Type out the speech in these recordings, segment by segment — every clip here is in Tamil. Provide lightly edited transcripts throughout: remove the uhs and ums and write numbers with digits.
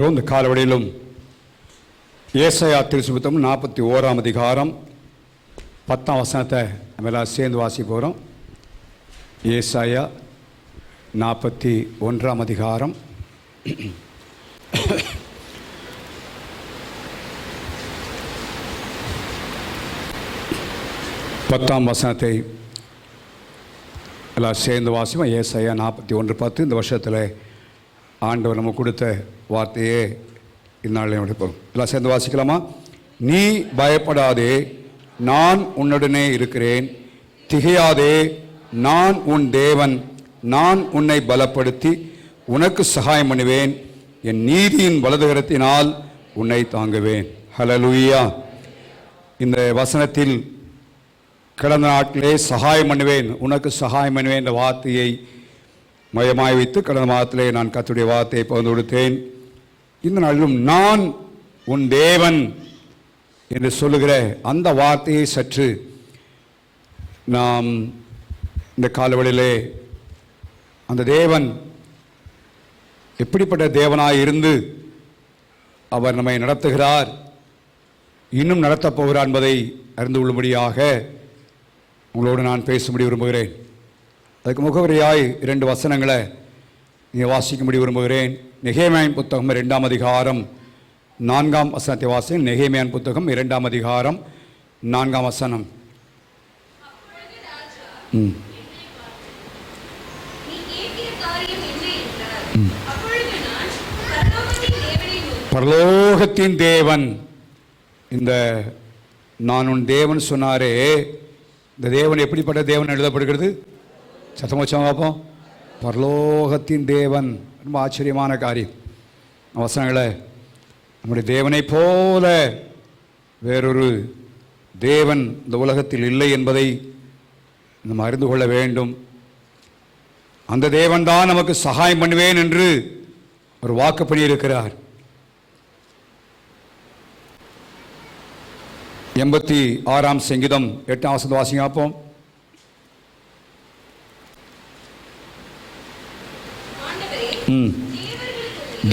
இந்த காலவழியிலும் ஏசாயா திருசுத்தம் 41ஆம் அதிகாரம் 10ஆம் வசனத்தை நம்ம எல்லாம் சேர்ந்து வாசிக்க போகிறோம். ஏசாயா 41ஆம் அதிகாரம் 10ஆம் வசனத்தை எல்லாம் சேர்ந்து வாசிப்போம். ஏசாயா 41:10. இந்த வருஷத்தில் ஆண்டவர் நமக்கு கொடுத்த வார்த்தையே இந்நாளில் எடுப்போம். எல்லாம் சேர்ந்து வாசிக்கலாமா? நீ பயப்படாதே, நான் உன்னுடனே இருக்கிறேன். திகையாதே, நான் உன் தேவன். நான் உன்னை பலப்படுத்தி உனக்கு சகாயம் பண்ணுவேன். என் நீதியின் வலதுகரத்தினால் உன்னை தாங்குவேன். ஹல்லேலூயா. இந்த வசனத்தில் கடந்த நாட்டிலே சகாயம் பண்ணுவேன், உனக்கு சகாயம் பண்ணுவேன் என்ற வார்த்தையை மையமாய் வைத்து கடந்த மாதத்திலே நான் கர்த்தருடைய வார்த்தையை பகிர்ந்து கொடுத்தேன். இந்த நாளிலும் நான் உன் தேவன் என்று சொல்லுகிற அந்த வார்த்தையை சற்று நாம் இந்த காலவெளியிலே அந்த தேவன் எப்படிப்பட்ட தேவனாய் இருந்து அவர் நம்மை நடத்துகிறார், இன்னும் நடத்தப் போகிறார் என்பதை அறிந்து கொள்ளும்படியாக உங்களோடு நான் பேசும்படி விரும்புகிறேன். அதுக்கு முகவரியாய் 2 வசனங்களை நீங்கள் வாசிக்கும்படி விரும்புகிறேன். நெகேமியாவின் புத்தகம் 2ஆம் அதிகாரம் 4ஆம் வசனத்தை வாசி. நெகேமியாவின் புத்தகம் 2ஆம் அதிகாரம் 4ஆம் வசனம். பரலோகத்தின் தேவன், இந்த நான் உன் தேவன் சொன்னாரே, இந்த தேவன் எப்படிப்பட்ட தேவன் எழுதப்படுகிறது? சத்தமோச்சம் பார்ப்போம். பரலோகத்தின் தேவன். ரொம்ப ஆச்சரியமான காரியம். வசனங்களை நம்முடைய தேவனை போல வேறொரு தேவன் இந்த உலகத்தில் இல்லை என்பதை நம்ம அறிந்து கொள்ள வேண்டும். அந்த தேவன் தான் நமக்கு சகாயம் பண்ணுவேன் என்று ஒரு வாக்கு பண்ணியிருக்கிறார். 86ஆம் சங்கீதம் 8ஆம் வசனத்தை வாசிங்க பார்ப்போம்.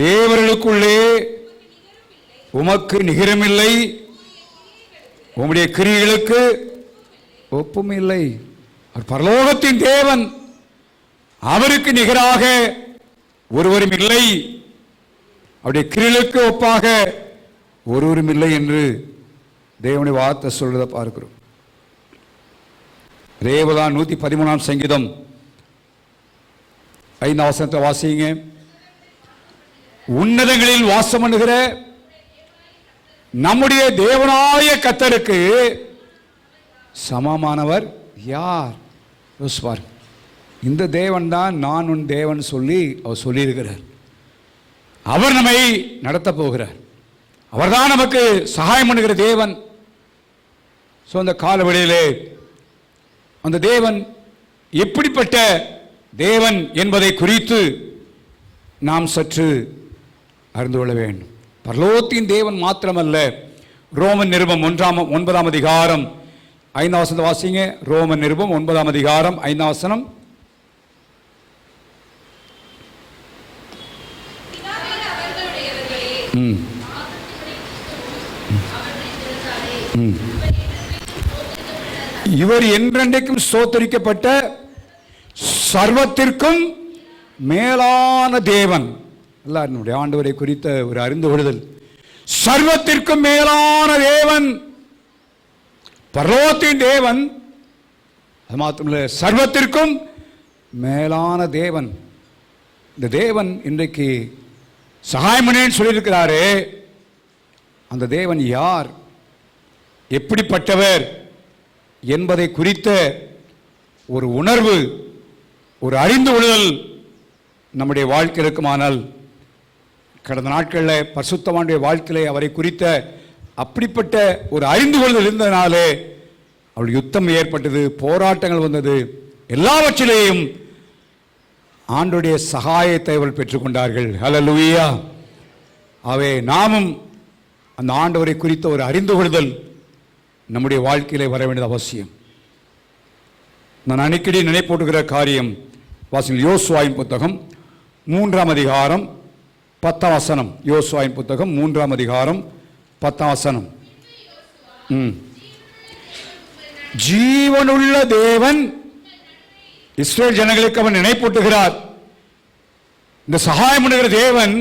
தேவர்களுக்குள்ளே உமக்கு நிகரமில்லை, உம்முடைய கிரியைகளுக்கு ஒப்பும் இல்லை. அவர் பரலோகத்தின் தேவன், அவருக்கு நிகராக ஒருவரும் இல்லை, அவருடைய கிரியைகளுக்கு ஒப்பாக ஒருவரும் இல்லை என்று தேவனுடைய வார்த்தை சொல்றதை பார்க்கிறோம். தேவதான் 113ஆம் சங்கீதம் 5ஆம் வசனத்தை வாசிங்க. உன்னதங்களில் வாசம் பண்ணுகிற நம்முடைய தேவனாய கர்த்தருக்கு சமமானவர் யார்? யோசிப்பார். இந்த தேவன் தான் நான் உன் தேவன் சொல்லி அவர் சொல்லியிருக்கிறார். அவர் நம்மை நடத்த போகிறார். அவர்தான் நமக்கு சகாயம் பண்ணுகிற தேவன். ஸோ அந்த காலவெளியிலே அந்த தேவன் எப்படிப்பட்ட தேவன் என்பதை குறித்து நாம் சற்று அறிந்து கொள்ள வேண்டும். பரலோகத்தின் தேவன் மாத்திரமல்ல, ரோமன் நிருபம் 9ஆம் அதிகாரம் 5ஆம் வசனத்தை வாசிங்க. ரோமன் நிருபம் 9ஆம் அதிகாரம் 5ஆம் வசனம். இவர் என்றென்றைக்கும் ஸ்தோத்திரிக்கப்பட்ட சர்வத்திற்கும் மேலான தேவன். எல்லாருடைய ஆண்டவரை குறித்த ஒரு அறிந்து கொள்ளுதல். சர்வத்திற்கும் மேலான தேவன், பரலோகத்தின் தேவன். அது மாத்திரமல்ல, சர்வத்திற்கும் மேலான தேவன். இந்த தேவன் இன்றைக்கு சகாயமனேன்னு சொல்லியிருக்கிறாரே, அந்த தேவன் யார், எப்படிப்பட்டவர் என்பதை குறித்த ஒரு உணர்வு, ஒரு அறிந்து கொள்ளுதல் நம்முடைய வாழ்க்கை இருக்குமானால், கடந்த நாட்களில் பரிசுத்தவானுடைய வாழ்க்கையிலே அவரை குறித்த அப்படிப்பட்ட ஒரு அறிந்து கொள்ளுதல் இருந்ததினாலே அவள் யுத்தம் ஏற்பட்டது, போராட்டங்கள் வந்தது. எல்லாவற்றிலேயும் ஆண்டவருடைய சகாயத்தை அவள் பெற்றுக்கொண்டார்கள். ஹல்லேலூயா. ஆகவே நாமும் அந்த ஆண்டவரை குறித்த ஒரு அறிந்து கொள்ளுதல் நம்முடைய வாழ்க்கையிலே வர வேண்டியது அவசியம். நான் அடிக்கடி நினைப்போட்டுகிற காரியம் வாசிங்கள். யோசுவாவின் புத்தகம் 3ஆம் அதிகாரம் 10ஆம் வசனம். யோசுவாவின் புத்தகம் 3ஆம் அதிகாரம் 10ஆம் வசனம். ஜீவனுள்ள தேவன் இஸ்ரவேல் ஜனங்களுக்கு அவன் நினைப்பூட்டுகிறார். இந்த சகாயம் பண்ணுகிற தேவன்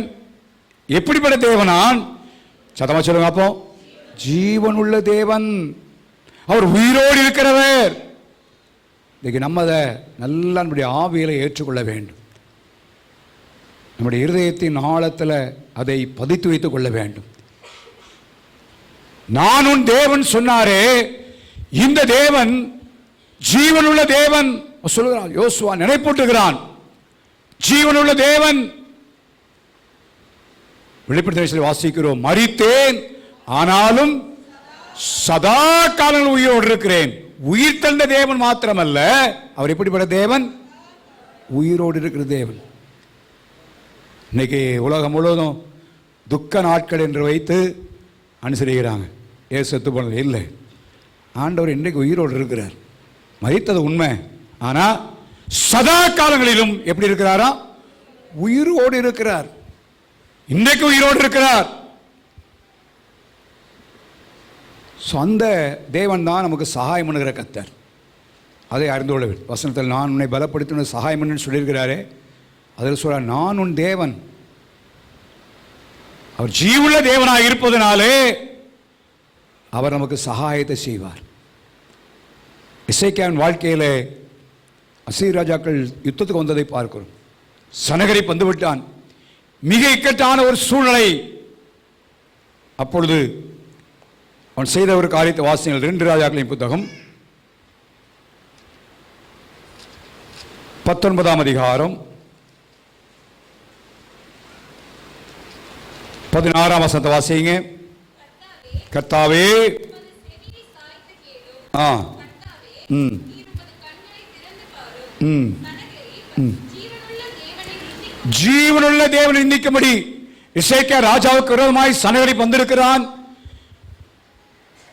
எப்படிப்பட்ட தேவனான்? சத்தமா சொல்லுங்க அப்போ. ஜீவனுள்ள தேவன், அவர் உயிரோடு இருக்கிறவர். இன்னைக்கு நம்ம அதை நல்லா நம்முடைய ஆவியில ஏற்றுக்கொள்ள வேண்டும். நம்முடைய இருதயத்தின் ஆழத்தில் அதை பதித்து வைத்துக் கொள்ள வேண்டும். நான் உன் தேவன் சொன்னாரே, இந்த தேவன் ஜீவனுள்ள தேவன் சொல்லுகிறான். யோசுவா நினைப்பூட்டுகிறான், ஜீவனுள்ள தேவன். வெளிப்படுத்தல் வாசிக்கிறோம், மரித்தேன் ஆனாலும் சதா காலங்கள் உயிரோடு இருக்கிறேன். உயிர் தந்த தேவன் மாத்திரமல்ல, அவர் எப்படிப்பட்ட தேவன்? உயிரோடு இருக்கிற தேவன். இன்னைக்கு உலகம் முழுவதும் துக்க நாட்கள் என்று வைத்து அனுசரிக்கிறாங்க. ஏசு செத்து போனது இல்லை, ஆண்டவர் இன்றைக்கு உயிரோடு இருக்கிறார். மரித்தது உண்மை, ஆனால் சதா காலங்களிலும் எப்படி இருக்கிறாரா? உயிரோடு இருக்கிறார். இன்றைக்கு உயிரோடு இருக்கிறார். அந்த தேவன் தான் நமக்கு சகாயம் பண்ணுகிற கர்த்தர். அதை அறிந்து கொள்ள வேண்டும். வசனத்தில் நான் உன்னை பலப்படுத்தி சகாயம் பண்ணு சொல்லியிருக்கிறாரே, அதில் சொல்ற நான் உன் தேவன். அவர் ஜீவுள்ள தேவனாக இருப்பதனாலே அவர் நமக்கு சகாயத்தை செய்வார். எசேக்கியாவின் வாழ்க்கையில் அசீர் ராஜாக்கள் யுத்தத்துக்கு வந்ததை பார்க்கிறோம். சனகரிப் வந்து விட்டான். மிக இக்கட்டான ஒரு சூழ்நிலை. அப்பொழுது அவன் செய்த ஒரு காரியத்தை வாசிங்கள். 2 ராஜாக்களின் புத்தகம் 19ஆம் அதிகாரம் 16ஆம் வசனத்தை வாசிங்க. கர்த்தாவே, ஜீவனுள்ள தேவனை நிந்திக்கும்படி எசேக்கியா ராஜாவுக்கு விரோதமாய் சனகரிப் வந்திருக்கிறான்.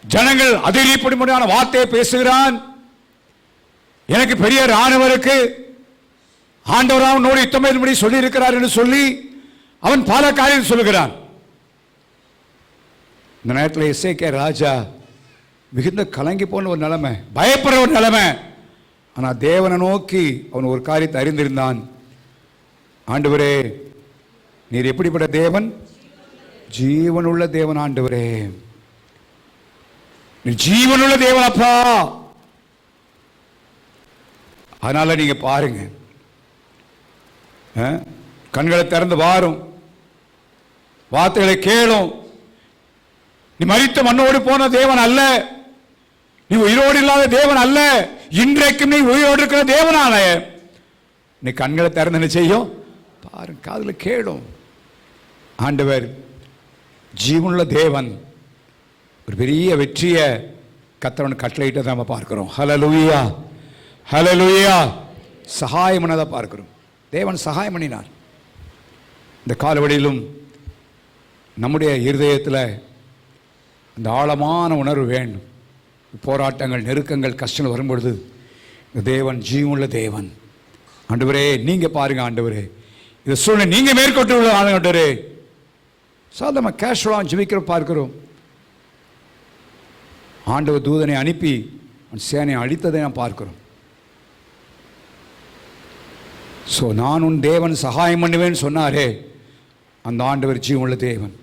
ஜனங்கள் அதிகப்படியான வார்த்தையை பேசுகிறான். எனக்கு பெரிய ராணுவருக்கு ஆண்டவராக நோடி யுத்தம் சொல்லி இருக்கிறார் என்று சொல்லி அவன் பல காரியம் சொல்லுகிறான். இந்த நேரத்தில் எசேக்கியா ராஜா மிகுந்த கலங்கி போன ஒரு நிலைமை, பயப்படுற ஒரு நிலைமை. ஆனால் தேவனை நோக்கி அவன் ஒரு காரியத்தை அறிந்திருந்தான். ஆண்டவரே, நீர் எப்படிப்பட்ட தேவன்? ஜீவனுள்ள தேவன். ஆண்டவரே, நீ ஜீவனுள்ள தேவன் அப்பா. அதனால நீங்க பாருங்க, கண்களை திறந்து வாரும், வார்த்தைகளை கேளும். நீ மரித்த மண்ணோடு போன தேவன் அல்ல, நீ உயிரோடு இல்லாத தேவன் அல்ல. இன்றைக்கும் நீ உயிரோடு இருக்கிற தேவனால நீ கண்களை திறந்து செய்யும் பாருங்க, காதுல கேளும். ஆண்டவர் ஜீவனுள்ள தேவன் ஒரு பெரிய வெற்றியை கர்த்தர் கட்டளையிட்டதை நம்ம பார்க்கிறோம். ஹல்லேலூயா, ஹல்லேலூயா. சகாயம் பண்ணதை பார்க்கிறோம். தேவன் சகாயம் பண்ணினார். இந்த காலவெளியிலும் நம்முடைய இருதயத்தில் அந்த ஆழமான உணர்வு வேண்டும். போராட்டங்கள், நெருக்கங்கள், கஷ்டங்கள் வரும்பொழுது இந்த தேவன் ஜீவனுள்ள தேவன். ஆண்டவரே, நீங்க பாருங்க ஆண்டவரே, இந்த சூழ்நிலை நீங்க மேற்கொண்டு உள்ள ஆண்டவரே. சாதாரண கேஷுவலாக ஜெபிக்கிற பார்க்கிறோம். ஆண்டவர் தூதனை அனுப்பி சேனையை அழித்ததை நாம் பார்க்கிறோம். ஸோ நான் உன் தேவன் சகாயம் பண்ணுவேன்னு சொன்னாரே, அந்த ஆண்டவர் ஜீவனுள்ள தேவன்.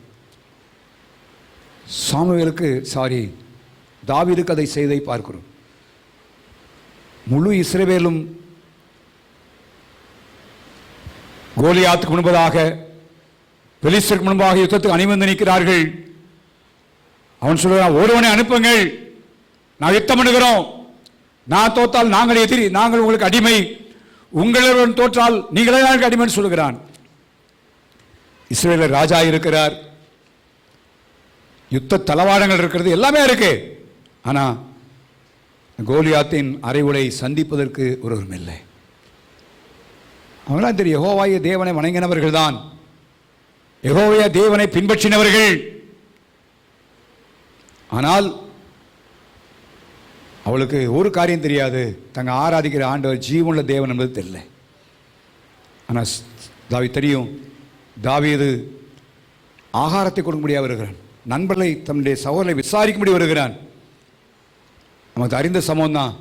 தாவீதுக்கு அதை செய்தை பார்க்கிறோம். முழு இஸ்ரவேலும் கோலியாத்துக்கு முன்பதாக, பெலிஸ்தருக்கு முன்பாக யுத்தத்துக்கு அணிவந்து நிற்கிறார்கள். அவன் சொல்கிறான், ஒருவனை அனுப்புங்கள், நான் யுத்தம் பண்ணுகிறோம். நான் தோற்றால் நாங்கள் எதிரி, நாங்கள் உங்களுக்கு அடிமை. உங்களிடம் தோற்றால் நீங்களே எனக்கு அடிமைன்னு சொல்லுகிறான். இஸ்ரவேலில் ராஜா இருக்கிறார், யுத்த தளவாடங்கள் இருக்கிறது, எல்லாமே இருக்கு. ஆனால் கோலியாத்தின் அறைவுளை சந்திப்பதற்கு ஒருவரும் இல்லை. அவங்களாம் தெரியும், யெகோவாகிய தேவனை வணங்கினவர்கள் தான், யெகோவாகிய தேவனை பின்பற்றினவர்கள். ஆனால் அவளுக்கு ஒரு காரியம் தெரியாது, தங்க ஆராதிக்கிற ஆண்டவர் ஜீவனுள்ள தேவன் என்பது தெரியல. ஆனால் தாவீது தெரியும், தாவீது ஆகாரத்தை கொடுக்கும்படியாக வருகிறான். நண்பர்களை தன்னுடைய சகோதரனை விசாரிக்கும்படி வருகிறான். நமக்கு அறிந்த சம்பவம் தான்.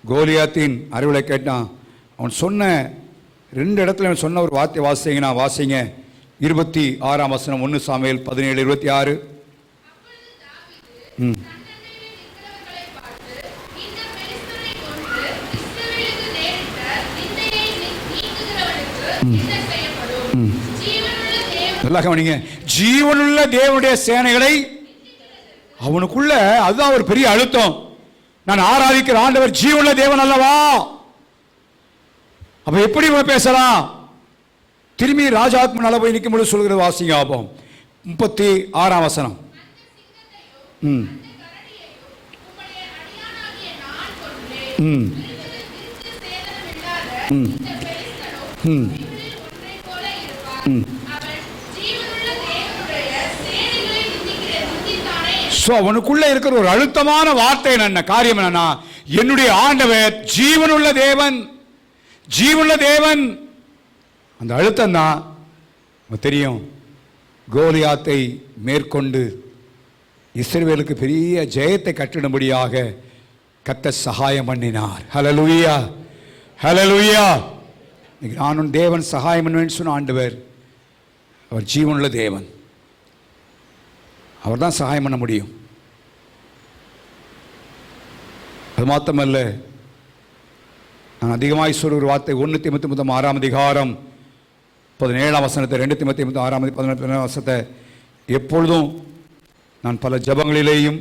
கோலியாத்தின் அறிவுரை கேட்டான். அவன் சொன்ன 2 இடத்துல அவன் சொன்ன ஒரு வார்த்தை வாசிங்கன்னா வாசிங்க. 26ஆம் வசனம் 1 சாமுவேல் 17:26. நல்லா கவனிங்க. ஜீவனுள்ள தேவனுடைய சேனைகளை அவனுக்குள்ள, அதுதான் ஒரு பெரிய அழுத்தம். நான் ஆராதிக்கிற ஆண்டவர் ஜீவனுள்ள தேவன் அல்லவா? அப்ப எப்படி பேசலாம்? திரும்பி ராஜாத்மன் அளவு போய் நிற்கும் பொழுது சொல்கிறது வாசிங்க. ஆபம் 36ஆம் வசனம். அவனுக்குள்ள இருக்கிற ஒரு அழுத்தமான வார்த்தை என்ன காரியம் என்னன்னா, என்னுடைய ஆண்டவர் ஜீவனுள்ள தேவன், ஜீவனுள்ள தேவன். அந்த அழுத்தம் தான் தெரியும். கோலியாத்தை மேற்கொண்டு இஸ்ரவேலுக்கு பெரிய ஜெயத்தை கட்டிடும்படியாக கர்த்தர் சகாயம் பண்ணினார். ஹல்லேலூயா, ஹல்லேலூயா. நான் தேவன் சகாயம் பண்ணுவேன்னு சொன்ன ஆண்டவர், அவர் ஜீவனுள்ள தேவன். அவர் தான் சகாயம் பண்ண முடியும். அது மாத்திரமல்ல, நான் அதிகமாய் சொல்ற ஒரு வார்த்தை 1 தீமோத்தேயு 6ஆம் அதிகாரம் 17ஆம் வசனத்தை, 2 தீமோத்தேயு 6ஆம் 17ஆம் வசனத்தை எப்பொழுதும் நான் பல ஜெபங்களிலேயும்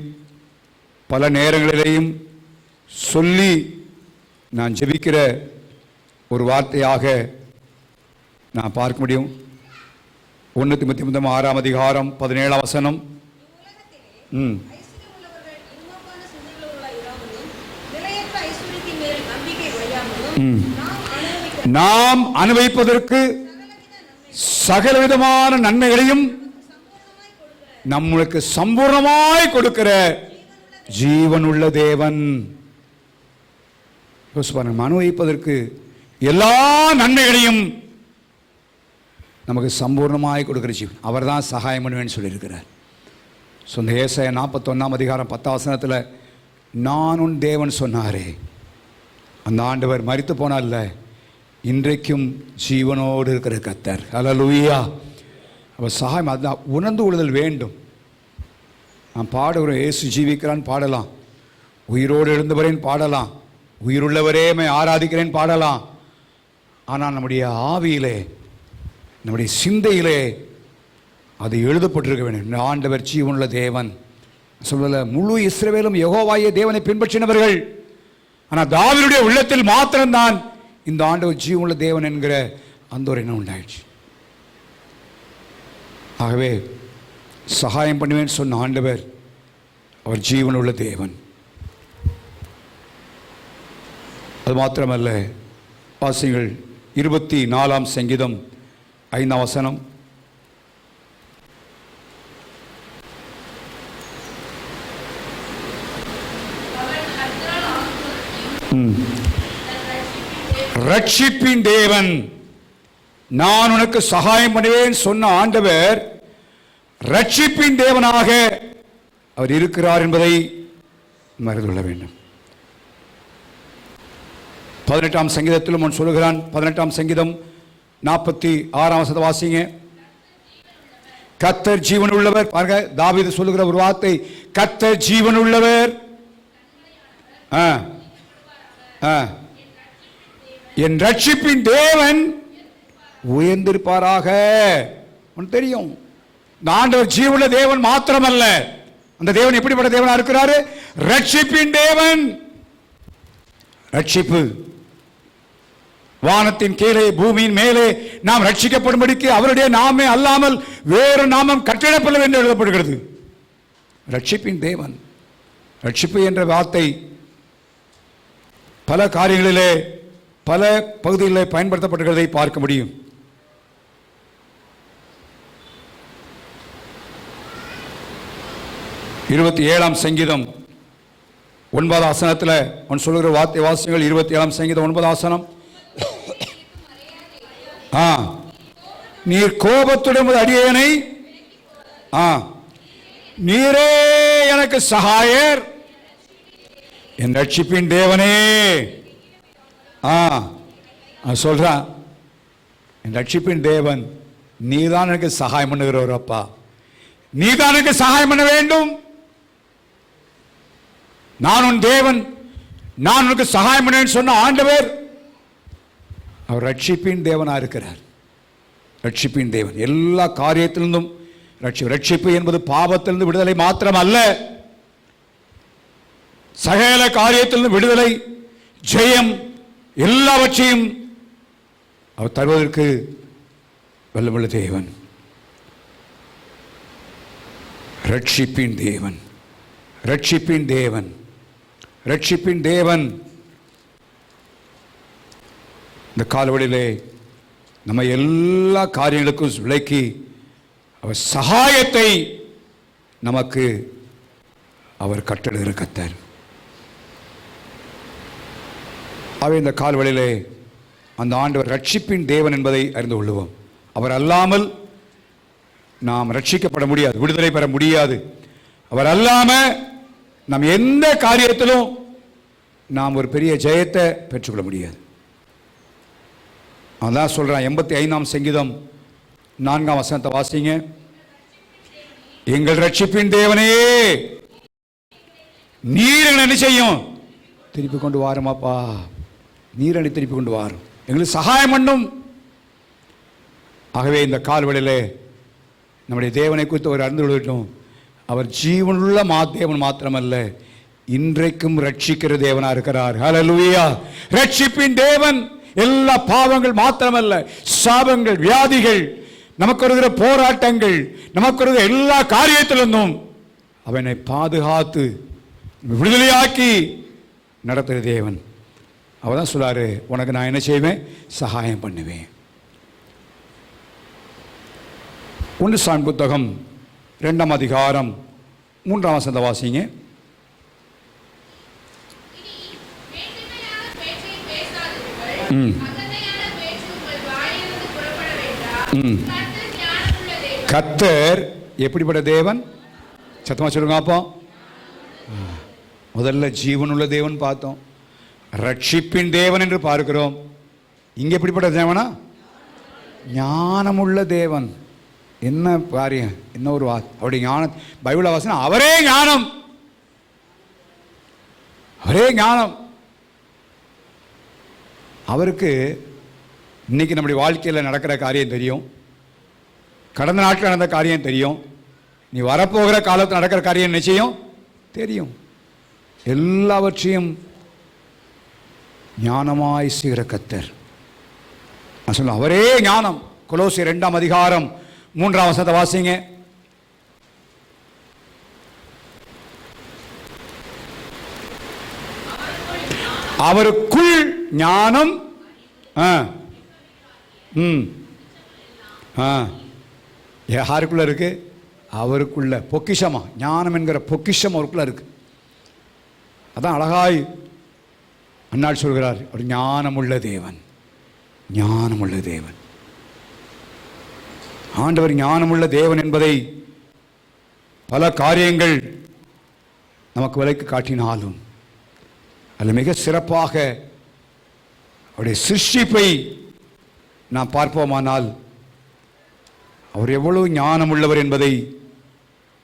பல நேரங்களிலேயும் சொல்லி நான் ஜெபிக்கிற ஒரு வார்த்தையாக நான் பார்க்க முடியும். 1 தீமோத்தேயு 6ஆம் அதிகாரம் 17ஆம் வசனம். நாம் அனுபவிப்பதற்கு சகலவிதமான நன்மைகளையும் நம்மளுக்கு சம்பூர்ணமாய் கொடுக்கிற ஜீவனுள்ள தேவன். அனுபவிப்பதற்கு எல்லா நன்மைகளையும் நமக்கு சம்பூர்ணமாய் கொடுக்கிற ஜீவன், அவர் தான் சகாயம் பண்ணுவேன்னு சொல்லியிருக்கிறார். சொந்த ஏசாயா 41ஆம் அதிகாரம் 10ஆம் வசனத்தில் நான் உன் தேவன் சொன்னாரே, அந்த ஆண்டவர் மரித்து போனால்ல, இன்றைக்கும் ஜீவனோடு இருக்கிற கர்த்தர். ஹல்லேலூயா. அவர் சகாயம், அதுதான் உணர்ந்து கொள்ளுதல் வேண்டும். நான் பாடுகிறோம், இயேசு ஜீவிக்கிறான் பாடலாம், உயிரோடு எழுந்தவரேன் பாடலாம், உயிருள்ளவரே ஆராதிக்கிறேன் பாடலாம். ஆனால் நம்முடைய ஆவியிலே, நம்முடைய சிந்தையிலே அது எழுதப்பட்டிருக்க வேண்டும். ஆண்டவர் ஜீவனுள்ள தேவன் சொல்லல. முழு இஸ்ரவேலும் யெகோவாயே தேவனை பின்பற்றினவர்கள். ஆனால் தாவீதுடைய உள்ளத்தில் மாத்திரம்தான் இந்த ஆண்டவர் ஜீவனுள்ள தேவன் என்கிற அந்த ஒரு எண்ணம் உண்டாயிடுச்சு. ஆகவே சகாயம் பண்ணுவேன் சொன்ன ஆண்டவர், அவர் ஜீவனுள்ள தேவன். அது மாத்திரமல்ல, வாசிங்கள் 24ஆம் சங்கீதம் 5ஆம் வசனம். ரட்சிப்பின் தேவன், நான் உனக்கு சகாயம் பண்ணுவேன் சொன்ன ஆண்டவர் ரட்சிப்பின் தேவனாக அவர் இருக்கிறார் என்பதை மறந்து கொள்ள வேண்டும். 18ஆம் சங்கீதத்திலும் அவன் சொல்லுகிறான். 18ஆம் சங்கீதம் 46ஆம் வசனத்தை வாசிங்க. கர்த்தர் ஜீவன் உள்ளவர். பாருங்க, தாவீது சொல்லுகிற ஒரு வார்த்தை, கர்த்தர் ஜீவன் உள்ளவர், என் ரட்சிப்பின் தேவன் உயர்ந்திருப்பாராக. உனக்கு தெரியும், ஆண்டவர் ஜீவனுள்ள தேவன் மாத்திரமல்ல, அந்த தேவன் எப்படிப்பட்ட தேவனா இருக்கிறாரு? ரட்சிப்பின் தேவன். ரட்சிப்பு வானத்தின் கீழே பூமியின் மேலே நாம் ரட்சிக்கப்படும்படிக்கு அவருடைய நாமே அல்லாமல் வேறு நாமம் கட்டளப்படவில்லை என்று எழுதப்படுகிறது. ரட்சிப்பின் தேவன். ரட்சிப்பு என்ற வார்த்தை பல காரியங்களிலே பல பகுதிகளிலே பயன்படுத்தப்படுகிறதை பார்க்க முடியும். இருபத்தி 7ஆம் சங்கீதம் 9ஆம் வசனத்தில் அவன் சொல்லுகிற வார்த்தை வாசியங்கள். 27ஆம் சங்கீதம் 9ஆம் வசனம். நீர் கோபத்துடன் அடியேனை நீரே எனக்கு சகாயர், என் ரட்சிப்பின் தேவனே. சொல்றான், என் ரட்சிப்பின் தேவன் நீதான் எனக்கு சகாயம் பண்ணுகிறவர். அப்பா, நீதான் எனக்கு சகாயம் பண்ண வேண்டும். நான் உன் தேவன், நான் உனக்கு சகாயம் பண்ணேன்னு சொன்ன ஆண்டவர் அவர் ரட்சிப்பின் தேவனா இருக்கிறார். ரட்சிப்பின் தேவன் எல்லா காரியத்திலிருந்தும் ரட்சிப்பு என்பது பாவத்திலிருந்து விடுதலை மாத்திரம் அல்ல, சகல காரியத்திலிருந்து விடுதலை, ஜெயம் எல்லாவற்றையும் அவர் தருவதற்கு வல்லமுள்ள தேவன். ரட்சிப்பின் தேவன், ரட்சிப்பின் தேவன், ரட்சிப்பின் தேவன். இந்த காலவெளியிலே நம்ம எல்லா காரியங்களுக்கும் விலக்கி அவர் சகாயத்தை நமக்கு அவர் கட்டளையிடுகிற கர்த்தர். அவை இந்த கால்வழியிலே அந்த ஆண்டவர் ரட்சிப்பின் தேவன் என்பதை அறிந்து கொள்ளுவோம். அவர் அல்லாமல் நாம் ரட்சிக்கப்பட முடியாது, விடுதலை பெற முடியாது. அவர் அல்லாம நாம் எந்த காரியத்திலும் நாம் ஒரு பெரிய ஜெயத்தை பெற்றுக்கொள்ள முடியாது. அதான் சொல்றான் 85ஆம் சங்கீதம் 4ஆம் வசனத்தை வாசிங்க. எங்கள் ரட்சிப்பின் தேவனே, நீர் என்ன செய்யும்? திருப்பி கொண்டு வாருமாப்பா, நீர் என்னை திருப்பி கொண்டு வாரும், எங்களுக்கு சகாயம் பண்ணும். ஆகவே இந்த கால்வெளியிலே நம்முடைய தேவனை குறித்து ஒரு அறிந்து கொள்ளட்டும். அவர் ஜீவனுள்ள தேவன் மாத்திரமல்ல, இன்றைக்கும் ரட்சிக்கிற தேவனா இருக்கிறார். ஹல்லேலூயா! ரட்சிப்பின் தேவன். எல்லா பாவங்கள் மாத்திரமல்ல, சாபங்கள், வியாதிகள், நமக்கு வருகிற போராட்டங்கள், நமக்கு வருகிற எல்லா காரியத்திலிருந்தும் அவனை பாதுகாத்து விடுதலையாக்கி நடத்துகிற தேவன். அவர் தான் சொல்றாரு, உனக்கு நான் என்ன செய்வேன்? சகாயம் பண்ணுவேன். 1 சாமுவேல் புத்தகம் 2ஆம் அதிகாரம் 3ஆம் வசனத்தை வாசிங்க. கர்த்தர் எப்படிப்பட்ட தேவன்? சத்தமா சொல்லுங்க அப்போ. முதல்ல ஜீவனுள்ள தேவன் பார்த்தோம், ரட்சிப்பின் தேவன் என்று பார்க்கிறோம். இங்க எப்படிப்பட்ட தேவனா? ஞானமுள்ள தேவன். என்ன பாருங்க, என்ன ஒரு அவருடைய ஞானம். பைபிள் வாசனம், அவரே ஞானம், அவரே ஞானம். அவருக்கு இன்னைக்கு நம்முடைய வாழ்க்கையில் நடக்கிற காரியம் தெரியும், கடந்த நாட்கள் நடந்த காரியம் தெரியும், நீ வரப்போகிற காலத்தில் நடக்கிற காரியம் நிச்சயம் தெரியும். எல்லாவற்றையும் ஞானமாய் செய்கிற கர்த்தர். நான் சொல்ல, அவரே ஞானம். கொலோசியர் 2ஆம் அதிகாரம் 3ஆம் வசனத்தை வாசிங்க. அவருக்குள் ஞானம் யாருக்குள்ள இருக்கு? அவருக்குள்ள பொக்கிஷமா, ஞானம் என்கிற பொக்கிஷம் அவருக்குள்ள இருக்கு. அதான் அழகாய் அன்னாள் சொல்கிறார், ஒரு ஞானமுள்ள தேவன், ஞானமுள்ள தேவன். ஆண்டவர் ஞானமுள்ள தேவன் என்பதை பல காரியங்கள் நமக்கு விலைக்கு காட்டினாலும் அதில் மிக சிறப்பாக அவருடைய சிருஷ்டிப்பை நாம் பார்ப்போமானால் அவர் எவ்வளவு ஞானமுள்ளவர் என்பதை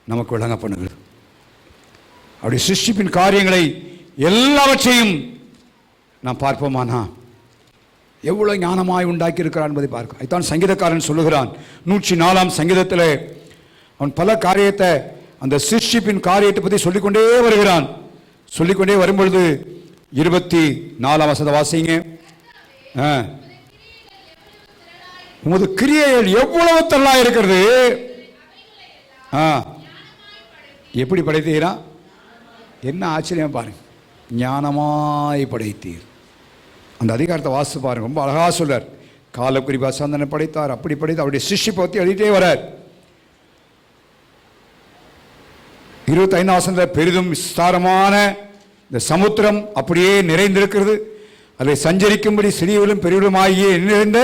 நமக்கு விளங்க பண்ணுகிறது. அவருடைய சிருஷ்டிப்பின் காரியங்களை எல்லாவற்றையும் நாம் பார்ப்போமானா எவ்வளவு ஞானமாய் உண்டாக்கி இருக்கிறான் என்பதை பார்க்க. அதுதான் சங்கீதக்காரன் சொல்லுகிறான் 104ஆம் சங்கீதத்தில். அவன் பல காரியத்தை, அந்த சிருஷ்டிப்பின் காரியத்தை பற்றி சொல்லிக்கொண்டே வருகிறான். சொல்லிக்கொண்டே வரும்பொழுது 24ஆம் வசனத்தை வாசிங்க. உமது கிரியைகள் எவ்வளவு தள்ளா இருக்கிறது. எப்படி படைத்தீரா? என்ன ஆச்சரியம் பாருங்க, ஞானமாய் படைத்தீர். அந்த அதிகாரத்தை வாசித்து பாருங்க, ரொம்ப அழகா சொல்றார். காலக்குறிப்பா சந்தனை படைத்தார், அப்படி படைத்து அவருடைய சிருஷ்டிப்பை பற்றி எழுதிட்டே வரார். 25ஆம் வசனத்தில் பெரிதும் விஸ்தாரமான இந்த சமுத்திரம் அப்படியே நிறைந்திருக்கிறது, அதை சஞ்சரிக்கும்படி சிறியவிலும் பெரியவிலுமாகியே நிறைந்த.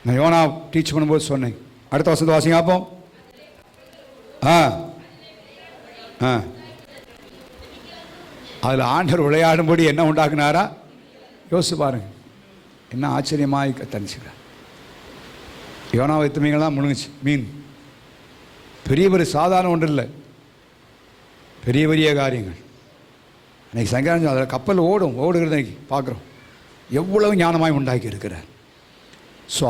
நான் யோனா டீச் பண்ணும்போது சொன்னேன், அடுத்த வசனத்தை வாசிங்க பார்ப்போம். அதில் ஆண்டவர் விளையாடும்படி என்ன உண்டாக்குனாரா? யோசிச்சு பாருங்க, என்ன ஆச்சரியமாக தனிச்சுக்கிறார். யோனா வைத்த மீன்கள்லாம் முழுங்குச்சு. மீன் பெரிய பெரிய சாதாரண ஒன்று இல்லை, பெரிய பெரிய காரியங்கள். அன்றைக்கி சங்கராஜ் அதில் கப்பல் ஓடுகிறது இன்னைக்கு பார்க்குறோம். எவ்வளவு ஞானமாய் உண்டாக்கி இருக்கிறார். ஸோ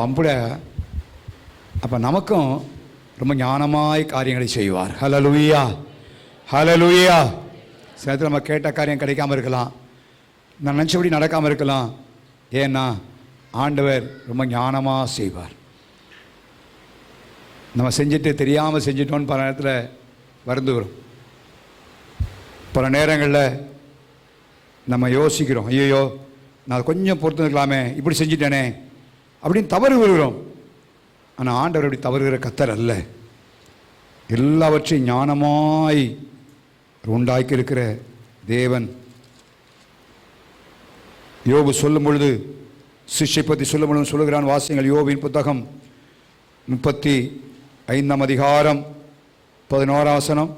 அப்போ நமக்கும் ரொம்ப ஞானமாய் காரியங்களை செய்வார். ஹல்லேலூயா, ஹல்லேலூயா. சில நேரத்தில் நம்ம கேட்ட காரியம் கிடைக்காமல் இருக்கலாம், நான் நினச்சபடி நடக்காமல் இருக்கலாம். ஏன்னா ஆண்டவர் ரொம்ப ஞானமாக செய்வார். நம்ம செஞ்சுட்டு தெரியாமல் செஞ்சிட்டோன்னு பல நேரத்தில் வருந்துகிறோம். பல நேரங்களில் நம்ம யோசிக்கிறோம், ஐயோ நான் கொஞ்சம் பொறுத்து இருக்கலாமே, இப்படி செஞ்சிட்டேனே அப்படின்னு தவறு வருகிறோம். ஆனால் ஆண்டவர் அப்படி தவறுகிற கர்த்தர் அல்ல. எல்லாவற்றையும் ஞானமாய் உண்டாக்கி இருக்கிற தேவன். யோபு சொல்லும் பொழுது, சிஷ்யை பற்றி சொல்லும் பொழுது சொல்லுகிறான். வாசியங்கள் யோபின் புத்தகம் 35 அதிகாரம் 11 வசனம்.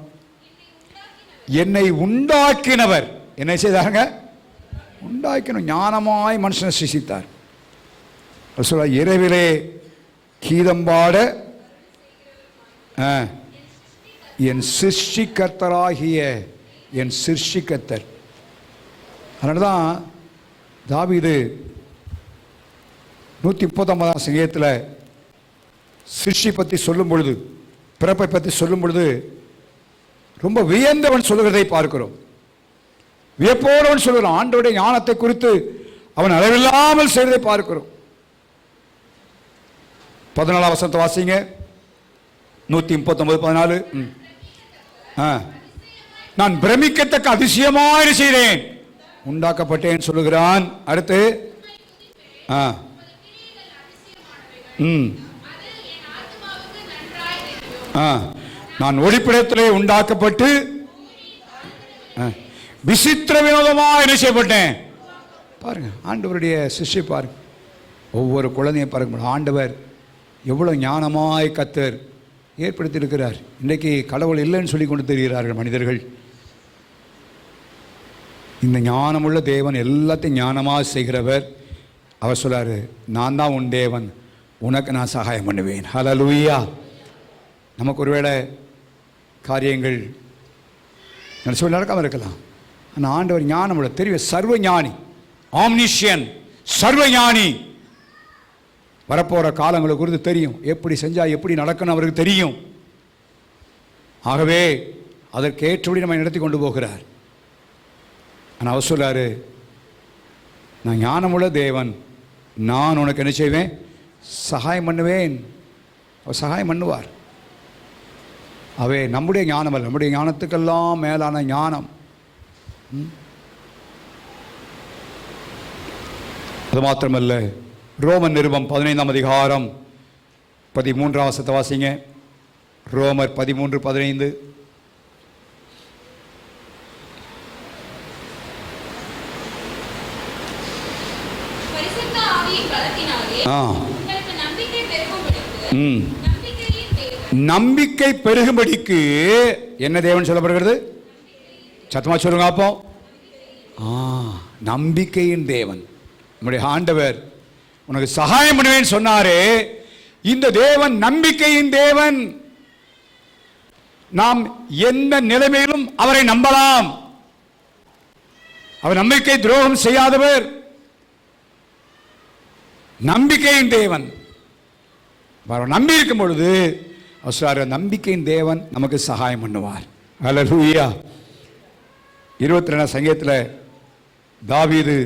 என்னை உண்டாக்கினவர் என்ன செய்தாருங்க? உண்டாக்கின ஞானமாய் மனுஷனை சிருஷ்டித்தார். சொல்ல இரவிலே கீதம்பாட என் சிருஷ்டிகர்த்தராகிய என் சிருஷ்டிகர்த்தர். அதனால தான் தாவீது 139 சங்கீதத்தில் சிருஷ்டி பற்றி சொல்லும் பொழுது, பிறப்பை பற்றி சொல்லும் பொழுது ரொம்ப வியந்தவன் சொல்லுகிறதை பார்க்கிறோம். வியப்போடவன் சொல்லுகிறான். ஆண்டவருடைய ஞானத்தை குறித்து அவன் அளவில்லாமல் செய்வதை பார்க்கிறோம். 14 வசனத்தை வாசிங்க. 139:14. நான் பிரமிக்கத்தக்க அதிசயமாக செய்தேன், உண்டாக்கப்பட்டேன் சொல்லுகிறான். அடுத்து நான் ஒளிப்பிடத்திலே உண்டாக்கப்பட்டு விசித்திர வினோதமாக என்ன செய்யப்பட்டேன். பாருங்க ஆண்டவருடைய சிஷ்யை பாருங்க, ஒவ்வொரு குழந்தையும் பாருங்க. ஆண்டவர் எவ்வளவு ஞானமாய் கர்த்தர் ஏற்படுத்தி இருக்கிறார். இன்றைக்கு கடவுள் இல்லைன்னு சொல்லி கொண்டு தெரிகிறார்கள் மனிதர்கள். இந்த ஞானமுள்ள தேவன் எல்லாத்தையும் ஞானமாக செய்கிறவர். அவர் சொல்றாரு, நான் தான் உன் தேவன், உனக்கு நான் சகாயம் பண்ணுவேன். ஹல்லேலூயா. நமக்கு ஒருவேளை காரியங்கள் நினச்ச நடக்காமல் இருக்கலாம். ஆனால் ஆண்டவர் ஞானமுள்ள தெரியும், சர்வ ஞானி, ஆம்னிஷியன், சர்வ ஞானி. வரப்போகிற காலங்களை குறித்து தெரியும், எப்படி செஞ்சால் எப்படி நடக்கணும் அவருக்கு தெரியும். ஆகவே அதற்கேற்றபடி நம்ம நடத்தி கொண்டு போகிறார். ஆனால் அவர் சொல்லாரு, நான் ஞானமுள்ள தேவன், நான் உனக்கு என்ன செய்வேன்? சகாயம் பண்ணுவேன். அவர் சகாயம் பண்ணுவார். அவே நம்முடைய ஞானம் அல்ல, நம்முடைய ஞானத்துக்கெல்லாம் மேலான ஞானம். அது மாத்திரமல்ல, ரோமன் நிருபம் 15 அதிகாரம் 13 வசனத்தை வாசிங்க. ரோமர் 13:15. நம்பிக்கை பெருகும்படிக்கு என்ன தேவன் சொல்லப்படுகிறது? சத்தமா சொல்லுங்க அப்போ. நம்பிக்கையின் தேவன், நம்முடைய ஆண்டவர் உனக்கு சகாயம் பண்ணுவேன்னு சொன்னாரே. இந்த தேவன் நம்பிக்கையின் தேவன். நாம் எந்த நிலைமையிலும் அவரை நம்பலாம். அவர் நம்பிக்கை துரோகம் செய்யாதவர், நம்பிக்கையின் தேவன். நம்பி இருக்கும் பொழுது நம்பிக்கையின் தேவன் நமக்கு சகாயம் பண்ணுவார். ஹல்லேலூயா. 22 சங்கீதத்தில் தாவீது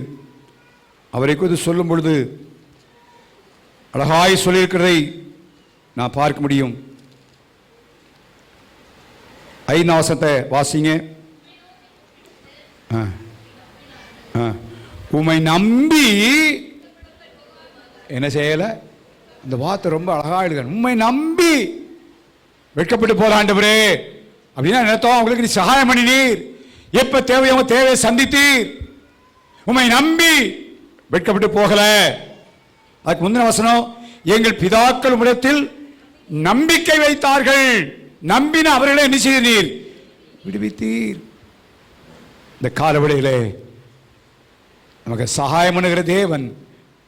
அவரை குறித்து சொல்லும் பொழுது அழகாய் சொல்லியிருக்கிறதை நான் பார்க்க முடியும். 5 வசனத்தை வாசிங்க. உம்மை நம்பி என்ன செய்யல? இந்த வார்த்தை ரொம்ப அழகா எழுதுங்க. உம்மை நம்பி வெட்கப்பட்டு போற ஆண்டவரே அப்படின்னா நினைத்தோம், உங்களுக்கு நீ சகாயம் பண்ணினீர், எப்ப தேவையோ தேவையை சந்தித்தீர். உம்மை நம்பி வெட்கப்பட்டு போகல. அதுக்கு முந்தின வசனம், எங்கள் பிதாக்கள் உம்மிடத்தில் நம்பிக்கை வைத்தார்கள். நம்பின அவர்களை என்ன செய்தீர்? விடுவித்தீர். இந்த காலவெளியிலே நமக்கு சகாயம் பண்ணுகிற தேவன்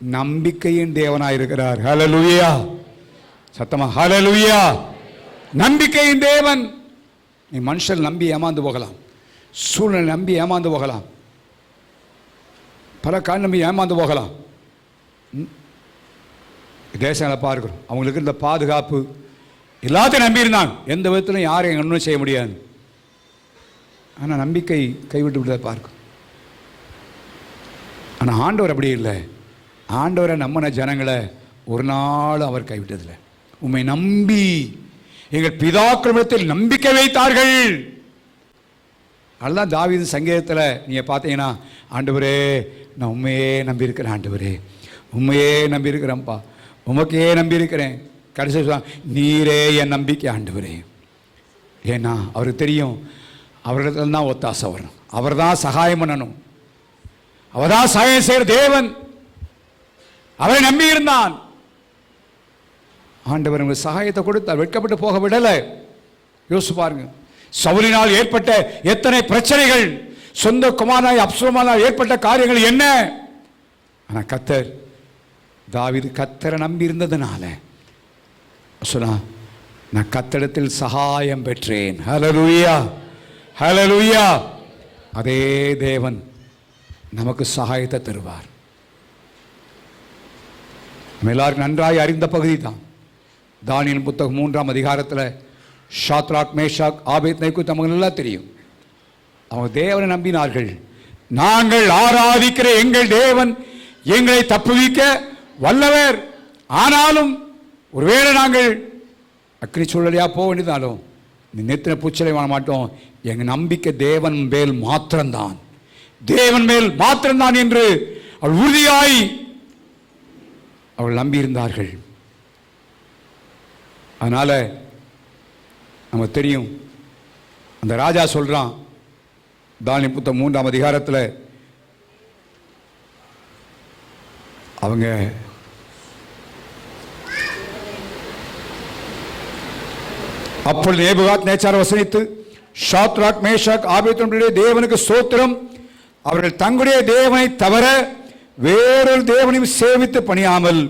நம்பிக்கையின் தேவனாயிருக்கிறார். ஹல்லேலூயா. சத்தமா ஹல்லேலூயா. நம்பிக்கையின் தேவன். நீ மனுஷன் நம்பி ஏமாந்து போகலாம், சூழ்நிலை நம்பி ஏமாந்து போகலாம், பல கால் நம்பி ஏமாந்து போகலாம். தேசங்களை பார்க்கிறோம், அவங்களுக்கு இந்த பாதுகாப்பு எல்லாத்தையும் நம்பியிருந்தாங்க, எந்த விதத்திலும் யாரையும் ஒன்றும் செய்ய முடியாது. ஆனால் நம்பிக்கை கைவிட்டு விட்டதை பார்க்கும். ஆனால் ஆண்டவர் அப்படி இல்லை. ஆண்டவரை நம்பின ஜனங்களை ஒரு நாள் அவர் கைவிட்டதில்லை. உம்மை நம்பி எங்கள் பிதாக்களிடத்தில் நம்பிக்கை வைத்தார்கள். அதுதான் தாவீது சங்கீதத்தில் நீங்கள் பார்த்தீங்கன்னா, ஆண்டவரே நான் உண்மையே நம்பியிருக்கிறேன், ஆண்டவரே உண்மையே நம்பியிருக்கிறேன்ப்பா, உமக்கையே நம்பியிருக்கிறேன். கடைசி நீரே என் நம்பிக்கை ஆண்டவரே. ஏன்னா அவருக்கு தெரியும் அவரிடத்துல தான் ஒத்தாசை வரணும், அவர் தான் சகாயம் பண்ணணும், அவர் தான் சகாயம் செய்கிற தேவன். அவரை நம்பி இருந்தான். ஆண்டவர் உங்களுக்கு சகாயத்தை கொடுத்தார், வெட்கப்பட்டு போக விடலை. யோசிச்சு பாருங்க, சவுலினால் ஏற்பட்ட எத்தனை பிரச்சனைகள், சொந்த குமாரனாய் அப்சலோமானால் ஏற்பட்ட காரியங்கள் என்ன. ஆனால் கர்த்தர், தாவீது கர்த்தரை நம்பி இருந்ததுனால சொன்னா, நான் கர்த்தரிடத்தில் சகாயம் பெற்றேன். ஹல்லேலூயா, ஹல்லேலூயா. அதே தேவன் நமக்கு சகாயத்தை தருவார். நம்ம எல்லாருக்கும் நன்றாய் அறிந்த பகுதி தான் தானியேல் புத்தகம் 3ஆம் அதிகாரத்தில் ஷாத்ராக், மேஷாக், ஆபேத்நேகோ நமக்கு நல்லா தெரியும். அவங்க தேவனை நம்பினார்கள். நாங்கள் ஆராதிக்கிற எங்கள் தேவன் எங்களை தப்புவிக்க வல்லவர். ஆனாலும் ஒருவேளை நாங்கள் அக்னி சூழலையா போக வேண்டியதாலும் நெத்தின பூச்சலை வாழ மாட்டோம். எங்கள் நம்பிக்கை தேவன் மேல் மாத்திரம்தான், தேவன் மேல் மாத்திரம்தான் என்று அவள் உறுதியாய் அவள் நம்பியிருந்தார்கள். அதனால நமக்கு தெரியும், அந்த ராஜா சொல்றான் தானியேல் புத்தகம் 3ஆம் அதிகாரத்தில், அவங்க அப்பொழுது நேபுகாத்நேச்சார் வசனித்து, ஷாத்ராக், மேஷாக், ஆபேத்நேகோவுடைய தேவனுக்கு ஸ்தோத்திரம், அவர்கள் தங்களுடைய தேவனை தவிர வேறொரு தேவனையும் சேவித்து பணியாமல்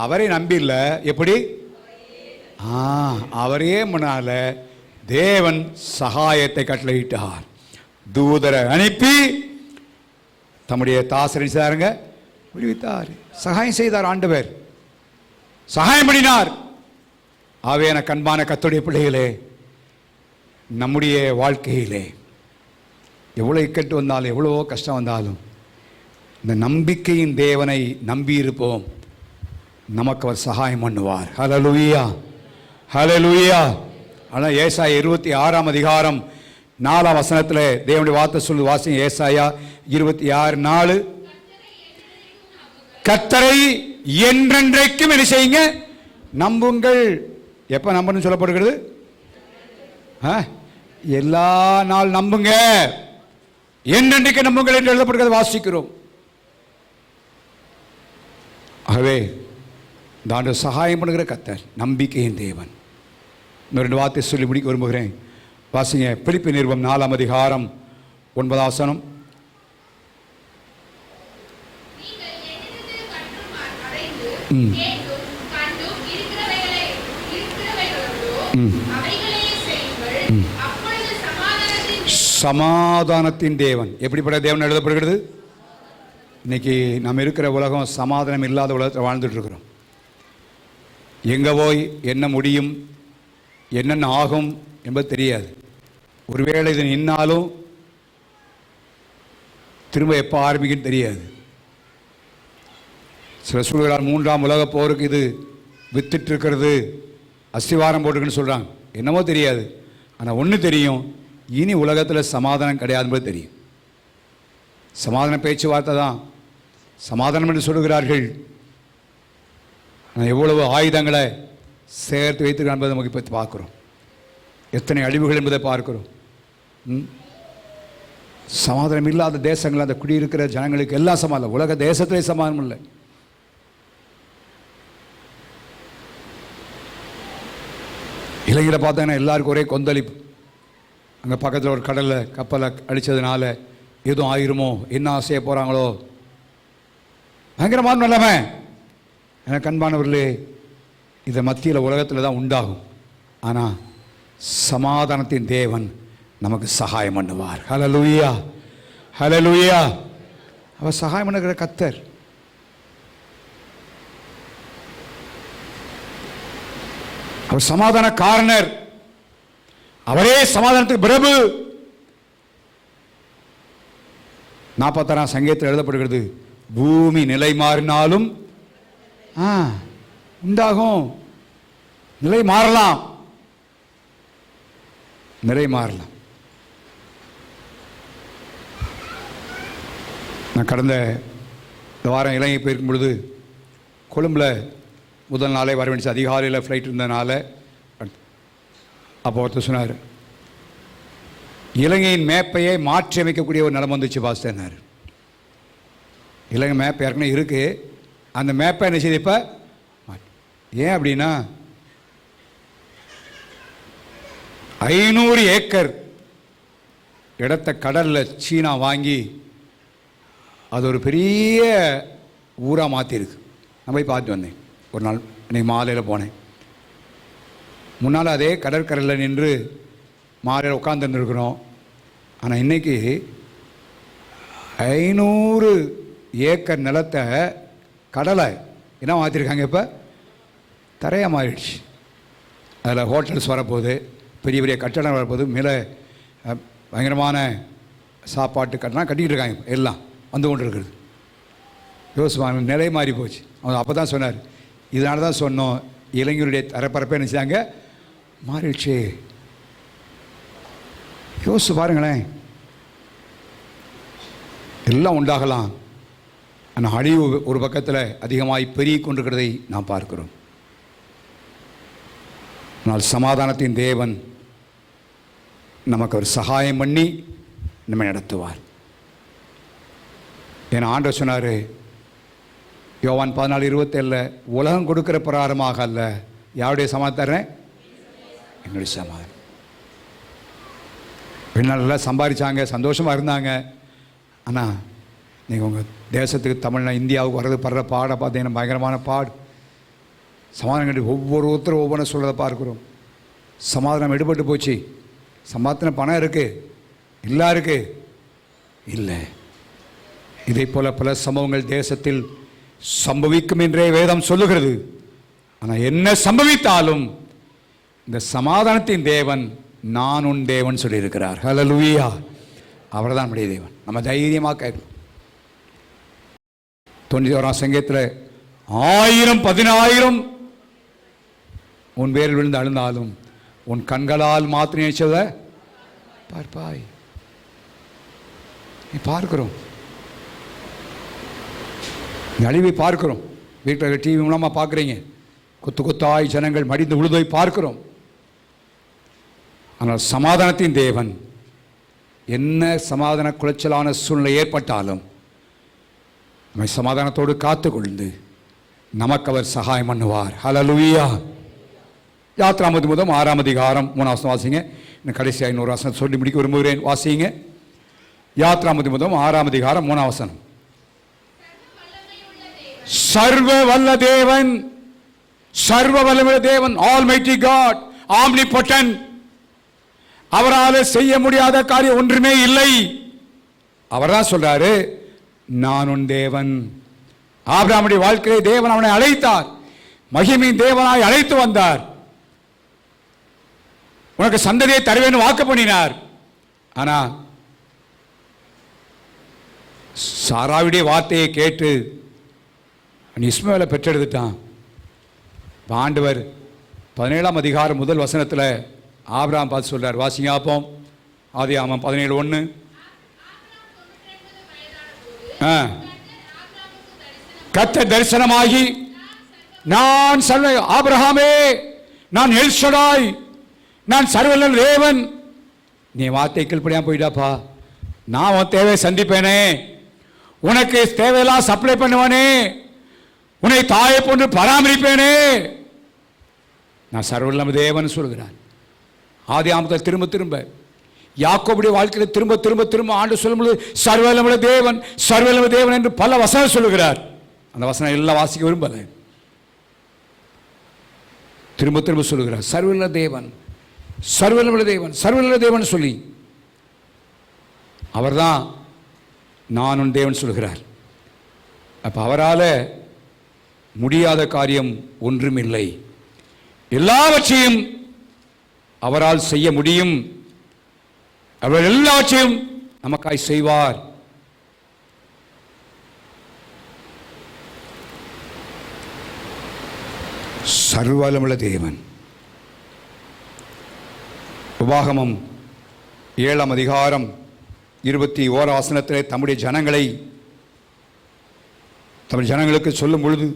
அவரை நம்பில்ல. எப்படி? அவரே முன்னால தேவன் சகாயத்தை கட்டளையிட்டார். தூதரை அனுப்பி தம்முடைய தாசரை செய்தாருங்க, விடுவித்தார், சகாயம் செய்தார். ஆண்டவர் சகாயம் பண்ணினார். ஆவே என கண்பான கர்த்தருடைய பிள்ளைகளே, நம்முடைய வாழ்க்கையிலே எவ்வளோ இக்கட்டு வந்தாலும் எவ்வளவோ கஷ்டம் வந்தாலும் இந்த நம்பிக்கையின் தேவனை நம்பி இருப்போம், நமக்கு அவர் சகாயம் பண்ணுவார். ஹல்லேலூயா, ஹல்லேலூயா. ஆனால் ஏசாயா 26ஆம் அதிகாரம் 4ஆம் வசனத்தில் தேவனுடைய வார்த்தை சொல்லு, வாசிங்க. ஏசாயா 26:4, கர்த்தரை என்றென்றைக்கும் என்ன செய்யுங்க? நம்புங்கள். எப்போ நம்பணும்னு சொல்லப்படுகிறது? எல்லா நாள் நம்புங்க, என்றென்றைக்கு நம்புங்கள் என்று எழுதப்படுகிறது, வாசிக்கிறோம். ஆகவே தாண்ட சகாயம் பண்ணுகிற கர்த்தர் நம்பிக்கையின் தேவன். இன்னொரு 2 வார்த்தை சொல்லி முடிக்க விரும்புகிறேன். வாசிங்க. பிலிப்பியர் நிருபம் 4ஆம் அதிகாரம் 9ஆம் வசனம். சமாதானத்தின் தேவன். எப்படிப்பட்ட தேவன் எழுதப்படுகிறது? இன்னைக்கு நம்ம இருக்கிற உலகம் சமாதானம் இல்லாத உலகத்தில் வாழ்ந்துட்டு இருக்கிறோம். எங்கே போய் என்ன முடியும், என்னென்ன ஆகும் என்பது தெரியாது. ஒருவேளை இது நின்னாலும் திரும்ப எப்போ ஆரம்பிக்குன்னு தெரியாது. சில சூழலால் 3ஆம் உலக போருக்கு இது வித்துட்டு இருக்கிறது, அஸ்திவாரம் போட்டுருக்குன்னு சொல்கிறாங்க. என்னமோ தெரியாது. ஆனால் ஒன்று தெரியும், இனி உலகத்தில் சமாதானம் கிடையாது என்பது தெரியும். சமாதான பேச்சுவார்த்தை தான் சமாதானம் என்று சொல்லுகிறார்கள். ஆனால் எவ்வளவு ஆயுதங்களை சேர்த்து வைத்திருக்க என்பதை நமக்கு இப்போ பார்க்குறோம். எத்தனை அழிவுகள் என்பதை பார்க்கிறோம். சமாதானம் இல்லாத தேசங்கள், அந்த குடியிருக்கிற ஜனங்களுக்கு எல்லாம் சமாதானம், உலக தேசத்திலே சமாதானம் இல்லை. இலங்கையில் பார்த்தீங்கன்னா எல்லாருக்கும் ஒரே கொந்தளிப்பு. அங்கே பக்கத்தில் ஒரு கடலில் கப்பலை அடித்ததுனால எதுவும் ஆயிருமோ, என்ன செய்ய போகிறாங்களோ, பயங்கரமான நிலைமை. எனக்கு அன்பானவர்களே, இதை மத்தியில் உலகத்தில் தான் உண்டாகும். ஆனால் சமாதானத்தின் தேவன் நமக்கு சகாயம் பண்ணுவார். ஹல்லேலூயா, ஹல்லேலூயா. அவர் சகாயம் பண்ணுகிற கர்த்தர். அவர் சமாதான காரணர். அவரே சமாதானத்துக்கு பிரபு. 46ஆம் சங்கீதத்தில் எழுதப்படுகிறது, பூமி நிலை மாறினாலும் உண்டாகும். நிலை மாறலாம், நிலை மாறலாம். நான் கடந்த வாரம் இலங்கை போயிருக்கும் பொழுது கொழும்பில் முதல் நாளே வர வேண்டிய அதிகாலையில் ஃப்ளைட் இருந்ததுனால அப்போ ஒருத்தர் சொன்னார், இலங்கையின் மேப்பையே மாற்றி அமைக்கக்கூடிய ஒரு நிலம் வந்துச்சு பாஸ்டர்னார். இலங்கை மேப் ஏற்கனவே இருக்குது, அந்த மேப்பை என்ன செய்து இப்போ ஏன் அப்படின்னா 500 ஏக்கர் இடத்த கடலில் சீனா வாங்கி அது ஒரு பெரிய ஊராக மாற்றிருக்கு. நான் போய் பார்த்து வந்தேன் ஒரு நாள். இன்னைக்கு மாலையில் போனேன். முன்னால் அதே கடற்கரையில் நின்று மாலையில் உட்காந்துருந்துருக்குறோம். ஆனால் இன்றைக்கி 500 ஏக்கர் நிலத்தை கடலை என்ன மாற்றிருக்காங்க, இப்போ தரையாக மாறிடுச்சு. அதில் ஹோட்டல்ஸ் வரப்போகுது, பெரிய பெரிய கட்டடம் வரப்போகுது, மேலே பயங்கரமான சாப்பாட்டு கட்டணம் கட்டிக்கிட்டு இருக்காங்க. எல்லாம் வந்து கொண்டு இருக்கிறது. யோசிப்பாங்க, நிலை மாறி போச்சு. அவங்க அப்போ தான் சொன்னார், இதனால தான் சொன்னோம், இளைஞருடைய தரப்பரப்பை நினச்சாங்க மாறிடுச்சு. யோசிச்சு பாருங்களேன், எல்லாம் உண்டாகலாம். ஆனால் அழிவு ஒரு பக்கத்தில் அதிகமாகி பெருகி கொண்டிருக்கிறதை நாம் பார்க்கிறோம். ஆனால் சமாதானத்தின் தேவன் நமக்கு ஒரு சகாயம் பண்ணி நம்ம நடத்துவார். ஏன்னா ஆண்டவர் சொன்னார் யோவான் 14:27, உலகம் கொடுக்கிற பிரகாரமாக அல்ல, யாருடைய சமாதானம் தர்றேன், என்னுடைய சமாதானம். வெளிநாடுலாம் சம்பாதிச்சாங்க, சந்தோஷமாக இருந்தாங்க. ஆனால் நீங்கள் உங்கள் தேசத்துக்கு தமிழ்நாடு இந்தியாவுக்கு வர்றது படுற பாடை பார்த்தீங்கன்னா பயங்கரமான பாடு. சமாதானம் கட்டி ஒவ்வொருத்தரும் ஒவ்வொன்றும் சொல்கிறத பார்க்குறோம். சமாதானம் எடுபட்டு போச்சு. சம்பாத்தின பணம் இருக்குது, இல்லை இருக்குது, இல்லை. இதை போல பல சம்பவங்கள் தேசத்தில் சம்பவிக்கும் என்றே வேதம் சொல்லுகிறது. ஆனால் என்ன சம்பவித்தாலும் இந்த சமாதானத்தின் தேவன் நான் உன் தேவன் சொல்லியிருக்கிறார். ஹல்லேலூயா. அவர் தான் நம்முடைய தேவன். நம்ம தைரியமாக கேட்கணும். 91ஆம் சங்கீதத்தில் 1000 10,000 உன் பேரில் விழுந்து அழுந்தாலும் உன் கண்களால் மாத்திரம் நினைச்சத பார்ப்பாய். நீ பார்க்கிறோம், அழிவை பார்க்கிறோம். வீட்டில் டிவி மூலமாக பார்க்குறீங்க, கொத்து கொத்தாய் ஜனங்கள் மடிந்து விழுதை பார்க்கிறோம். ஆனால் சமாதானத்தின் தேவன் என்ன சமாதான குலைச்சலான சூழ்நிலை ஏற்பட்டாலும் நம்மை சமாதானத்தோடு காத்து கொண்டு நமக்கு அவர் சகாயம் பண்ணுவார். ஹல்லேலூயா. யாத்ராமதிமுதம் 6ஆம் அதிகாரம் 3ஆம் வசனம் வாசிங்க. இன்னும் கடைசியாக இன்னொரு வசனம் சொல்லி முடிக்க விரும்புகிறேன், வாசிங்க. யாத்ராமதிமுதம் 6ஆம் அதிகாரம் 3ஆம் வசனம். சர்வ வல்ல தேவன், சர்வ வல்லமையுள்ள தேவன், ஆல்மைட்டி காட், ஆம்னிபொட்டன்ட், அவரால் செய்ய முடியாத காரியம் ஒன்றுமே இல்லை. அவர் தான் சொல்றாரு, நான் உன் தேவன். ஆபிரகாமுடைய வாழ்க்கையை தேவன் அவனை அழைத்தார், மகிமையின் தேவனாய் அழைத்து வந்தார். உனக்கு சந்ததியை தருவேன்னு வாக்கு பண்ணினார். ஆனா சாராவுடைய வார்த்தையை கேட்டு இஸ்மவேலை பெற்றெடுத்துட்டான். ஆண்டவர் 17ஆம் அதிகாரம் முதல் வசனத்தில் ஆபிரகாம் பார்த்து சொல்றார், வாசிங்க ஆப்போம். ஆதியாகமம் 17:1. கர்த்தர் தரிசனமாகி, நான் ஆபிரகாமே, நான் எல் ஷடாய், நான் சர்வவல்ல தேவன், நீ வார்த்தை கீழ்ப்படியாம போயிட்டாப்பா, நான் உன் தேவை சந்திப்பேனே, உனக்கு தேவையெல்லாம் சப்ளை பண்ணுவானே, உன்னை தாயை போன்று பராமரிப்பேனே, நான் சர்வவல்லமை தேவன் சொல்கிறார். ஆதி ஆமத்தில் திரும்ப திரும்ப யாக்கோபுடைய வாழ்க்கையில் திரும்ப திரும்ப திரும்ப ஆண்டு சொல்லும்போது சர்வவல்லமை தேவன், சர்வவல்லமை தேவன் என்று பல வசனம் சொல்லுகிறார். அந்த வசனம் எல்லாம் வாசிக்க விரும்பலை. திரும்ப திரும்ப சொல்லுகிறார் சர்வவல்லமை தேவன், சர்வவல்லமை தேவன், சர்வவல்லமை தேவன் சொல்லி அவர்தான் நான் உன் தேவன் சொல்கிறார். அப்போ அவரால் முடியாத காரியம் ஒன்றுமில்லை. எல்லாவற்றையும் அவரால் செய்ய முடியும். அவர் எல்லாவற்றையும் நமக்காய் செய்வார். சர்வவல்லமையுள்ள தேவன். உபாகமம் 7ஆம் அதிகாரம் 21 வசனத்திலே தம்முடைய ஜனங்களுக்கு சொல்லும் பொழுது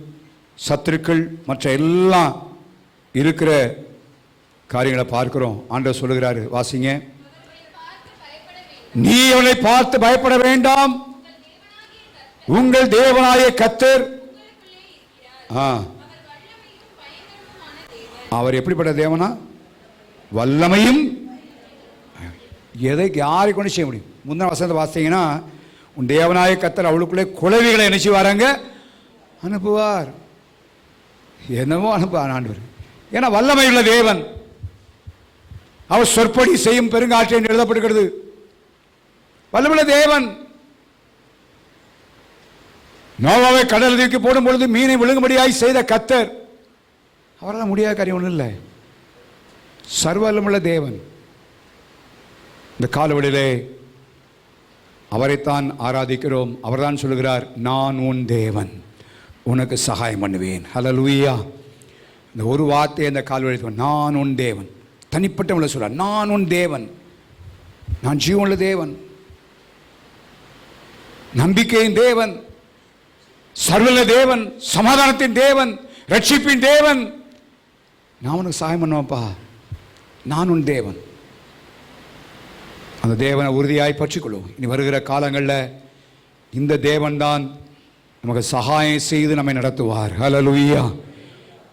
சத்துருக்கள் மற்ற எல்லாம் இருக்கிற காரியங்களை பார்க்கிறோம். ஆண்டவர் சொல்லுகிறாரு, வாசிங்க. நீ அவனை பார்த்து பயப்பட வேண்டாம், உங்கள் தேவனாகிய கர்த்தர். அவர் எப்படிப்பட்ட தேவனா? வல்லமையும். எதை யாரை கொண்டு செய்ய முடியும்? முந்தின வசனத்தை வாசித்தீங்கன்னா, உன் தேவனாய கர்த்தர் அவளுக்குள்ளே குழவிகளை நினைச்சு வராங்க அனுப்புவார். என்னவோ அனுப்புவார் ஆண்டவர். ஏன்னா வல்லமையுள்ள தேவன். அவர் சொற்படி செய்யும் பெருங்காற்று என்று எழுதப்படுகிறது. வல்லமையுள்ள தேவன். நோவாவை கடல் தூக்கி போடும் பொழுது மீனை விழுங்கும்படியாய் செய்த கர்த்தர், அவரால் முடியாத காரியம் ஒன்றும் இல்லை. சர்வவல்லமையுள்ள தேவன். இந்த காலவெளியிலே அவரைத்தான் ஆராதிக்கிறோம். அவர்தான் சொல்லுகிறார், நான் உன் தேவன், உனக்கு சகாயம் பண்ணுவேன். ஹல்லேலூயா. இந்த ஒரு வார்த்தை இந்த கால்வெளி, நான் உன் தேவன். தனிப்பட்டவங்களை சொல்றார், நான் உன் தேவன், நான் ஜீவனுள்ள தேவன், நம்பிக்கையின் தேவன், சர்வவல்ல தேவன், சமாதானத்தின் தேவன், ரட்சிப்பின் தேவன். நான் உனக்கு சகாயம் பண்ணுவேன்ப்பா, நான் உன் தேவன். அந்த தேவனை உறுதியாய் பற்றிக்கொள்வோம். இனி வருகிற காலங்களில் இந்த தேவன் தான் நமக்கு சகாயம் செய்து நம்மை நடத்துவார். ஹல்லேலூயா.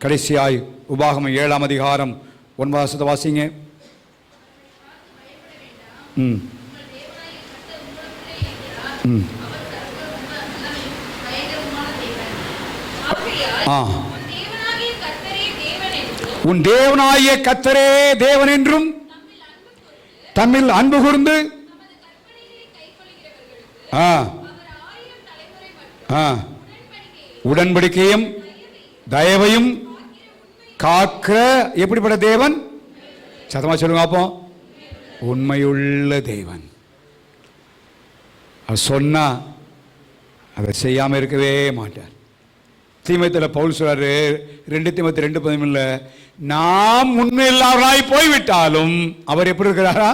கடைசியாய் உபாகமம் 7ஆம் அதிகாரம் 9 வசனத்தை வாசிங்க. உன் தேவனாகிய கர்த்தரே தேவன் என்றும் தம்மில் அன்பு கூர்ந்து உடன்படிக்கையும் தயவையும் காக்கிற எப்படிப்பட்ட தேவன்? சத்தமா சொல்லுங்க அப்போ. உண்மையுள்ள தேவன். அவர் சொன்னா அதை செய்யாம இருக்கவே மாட்டார். தீமோத்தேயுல பவுல் சொல்றாரு, 2 தீமோத்தேயு 2:13, நாம் உண்மையில்லாதவராய் போய்விட்டாலும் அவர் எப்படி இருக்கிறாரா?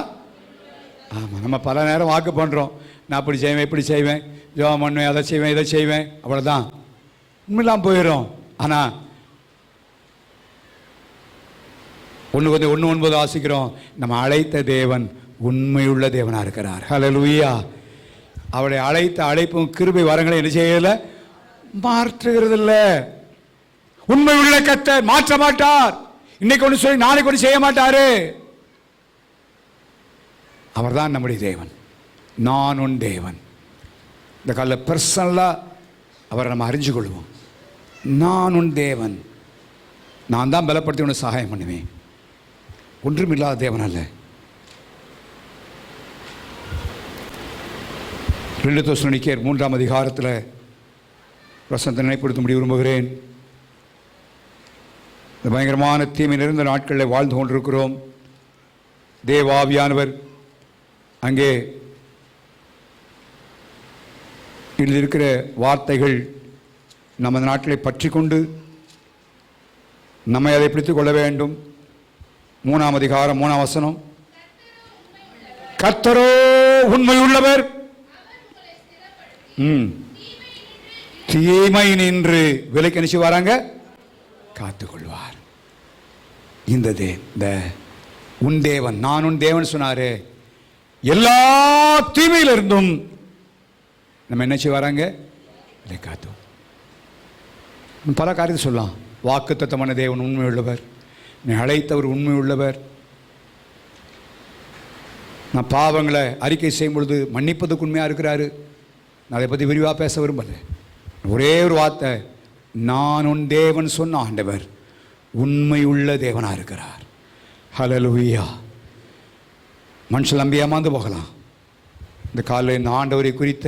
ஆமா, நம்ம பல நேரம் வாக்கு பண்றோம், நான் அப்படி செய்வேன் இப்படி செய்வேன், ஜெபம் பண்ணுவேன், அதை செய்வேன் இதை செய்வேன், அவ்வளவுதான், உண்மையில்லாம போயிடும். ஆனா 1:9 வாசிக்கிறோம், நம்ம அழைத்த தேவன் உண்மையுள்ள தேவனா இருக்கிறார். ஹல்லேலூயா. அவருடைய அழைத்த அழைப்பும் கிருபை வரங்களை என்ன செய்யல, மாற்றுகிறது இல்ல. உண்மை உள்ள கர்த்தர் மாற்ற மாட்டார். இன்னைக்கு ஒன்று சொல்லி நாளைக்கு ஒன்று செய்ய மாட்டாரு. அவர்தான் நம்முடைய தேவன். நான் உன் தேவன். இந்த காலையில் பர்சனலா அவரை நம்ம அறிஞ்சு கொள்வோம். நான் உன் தேவன், நான் தான் பலப்படுத்தி உனக்கு சகாயம் பண்ணுவேன். ஒன்றுமில்லாத தேவன் அல்ல. 2 தெசலோனிக்கேயர் 3ஆம் அதிகாரத்தில் வசனத்தை நினைப்படுத்த விரும்புகிறேன். இந்த பயங்கரமான தீமை நிறைந்த நாட்களில் வாழ்ந்து கொண்டிருக்கிறோம். தேவாவியானவர் அங்கே இதில் இருக்கிற வார்த்தைகள் நம்ம நாட்களை பற்றி கொண்டு நம்மை அதை பிடித்துக் கொள்ள வேண்டும். 3ஆம் அதிகாரம் 3ஆம் வசனம், கர்த்தரோ உண்மை உள்ளவர், தீமை நின்று விலைக்கு அனுப்பிச்சு வராங்க, காத்துக்கொள்வார். இந்த உன் தேவன், நான் உன் தேவன் சொன்னாரு. எல்லா தீமையிலிருந்தும் நம்ம என்ன செய்ய வராங்க, இதை காத்தோம். பல காரியத்தை சொல்லலாம். வாக்குத்தத்தமான தேவன் உண்மை உள்ளவர், நீ அழைத்தவர் உண்மை உள்ளவர். நான் பாவங்களை அறிக்கை செய்யும் பொழுது மன்னிப்பதுக்கு உண்மையாக இருக்கிறாரு. நான் அதை பற்றி விரிவாக பேச விரும்பலை. ஒரே ஒரு வார்த்தை, நான் உன் தேவன் சொன்ன ஆண்டவர் உண்மை உள்ள தேவனாக இருக்கிறார். ஹல்லேலூயா. மனுஷன் நம்பி ஏமாந்து போகலாம். இந்த காலையில் இந்த ஆண்டவரை குறித்த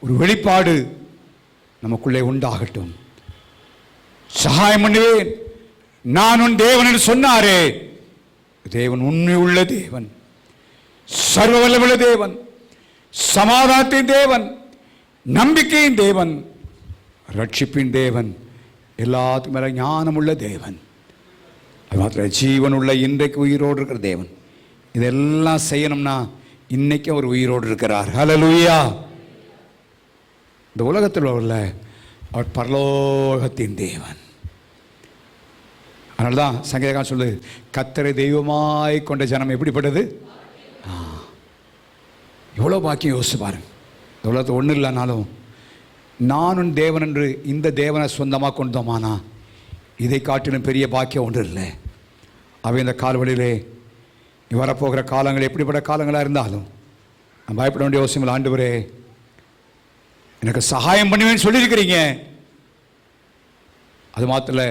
ஒரு வெளிப்பாடு நமக்குள்ளே உண்டாகட்டும். சகாயம் பண்ணுவேன், நான் உன் தேவன் என்று சொன்னாரே, தேவன் உண்மை உள்ள தேவன், சர்வ வல்லமையுள்ள தேவன், சமாதானத்தின் தேவன், நம்பிக்கையின் தேவன், ரட்சிப்பின் தேவன், எல்லாத்துக்கும் மேல ஞானமுள்ள தேவன், அது மாத்திரம் ஜீவன் உள்ள இன்றைக்கு உயிரோடு இருக்கிற தேவன். இதெல்லாம் செய்யணும்னா இன்னைக்கு அவர் உயிரோடு இருக்கிறார். ஹல்லேலூயா. இந்த உலகத்தில் உள்ள அவர் பரலோகத்தின் தேவன். அதனால தான் சங்கீதக்காரன் சொல்லு, கர்த்தரை தெய்வமாய் கொண்ட ஜனம் எப்படிப்பட்டது? எவ்வளோ பாக்கியம் யோசிச்சு பாருங்க. இந்த உலகத்தில் ஒன்றும் இல்லைனாலும் நானும் தேவன் என்று இந்த தேவனை சொந்தமாக கொண்டோமானா இதை காட்டிலும் பெரிய பாக்கியம் ஒன்று இல்லை. அவை இந்த கால்வழியிலே வரப்போகிற காலங்கள் எப்படிப்பட்ட காலங்களாக இருந்தாலும் நான் பயப்பட வேண்டிய அவசியம் இல்லை. ஆண்டவரே எனக்கு சகாயம் பண்ணுவேன்னு சொல்லியிருக்கிறீங்க. அது மாத்திர